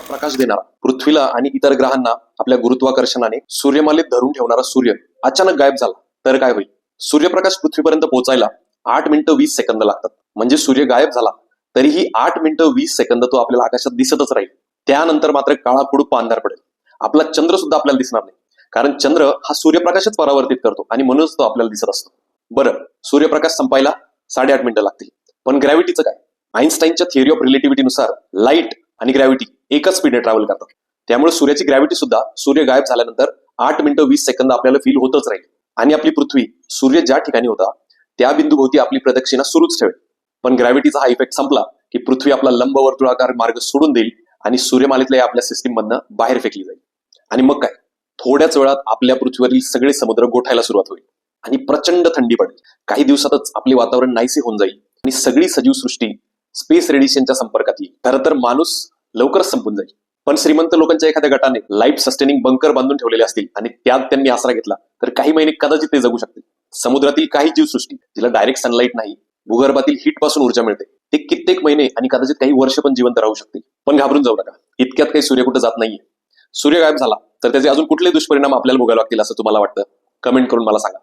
प्रकाश देणारा, पृथ्वीला आणि इतर ग्रहांना आपल्या गुरुत्वाकर्षणाने सूर्यमालेत धरून ठेवणारा सूर्य अचानक गायब झाला तर काय होईल? सूर्यप्रकाश पृथ्वीपर्यंत पोहोचायला 8 मिनिटं 20 सेकंद लागतात. म्हणजे सूर्य गायब झाला तरीही 8 मिनिटं 20 सेकंद तो आपल्याला आकाशात दिसतच राहील. त्यानंतर मात्र काळाकुडूप अंधार पडेल. आपला चंद्र सुद्धा आपल्याला दिसणार नाही, कारण चंद्र हा सूर्यप्रकाशच परावर्तित करतो आणि म्हणूनच तो आपल्याला दिसत असतो. बरं, सूर्यप्रकाश संपायला 8.5 मिनिटं लागतील. पण ग्रॅव्हिटीचं काय? आईन्स्टाईनच्या थिअरी ऑफ रिलेटिव्हिटीनुसार लाईट आणि ग्रॅव्हिटी एकच स्पीडने ट्रॅव्हल करतात. त्यामुळे सूर्याची ग्रॅव्हिटी सुद्धा सूर्य गायब झाल्यानंतर 8 मिनिटं 20 सेकंद आपल्याला फील होतच राहील. आणि आपली पृथ्वी सूर्य ज्या ठिकाणी होता त्या बिंदूभोवती आपली प्रदक्षिणा सुरूच ठेवेल. पण ग्रॅव्हिटीचा हा इफेक्ट संपला की पृथ्वी आपला लंबवर्तुळाकार मार्ग सोडून देईल आणि सूर्यमालेतल्या आपल्या सिस्टीम मधनं बाहेर फेकली जाईल. आणि मग काय, थोड्याच वेळात आपल्या पृथ्वीवरील सगळे समुद्र गोठायला सुरुवात होईल आणि प्रचंड थंडी पडेल. काही दिवसातच आपले वातावरण नाहीसे होऊन जाईल आणि सगळी सजीव सृष्टी स्पेस रेडिएशनच्या संपर्कात येईल. खरं तर माणूस लवकरच संपून जाईल. पण श्रीमंत लोकांच्या एखाद्या गटाने लाईफ सस्टेनिंग बंकर बांधून ठेवलेले असतील आणि त्यात त्यांनी आसरा घेतला तर काही महिने कदाचित ते जगू शकतील. समुद्रातील काही जीवसृष्टी जिला डायरेक्ट सनलाईट नाही, भूगर्भातील हीट पासून ऊर्जा मिळते, ते कित्येक महिने आणि कदाचित काही वर्ष पण जिवंत राहू शकतील. पण घाबरून जाऊ नका, इतक्यात काही सूर्य कुठे जात नाहीये. सूर्य गायब झाला तर त्याचे अजून कुठले दुष्परिणाम आपल्याला भोगावे लागतील असं तुम्हाला वाटतं? कमेंट करून मला सांगा.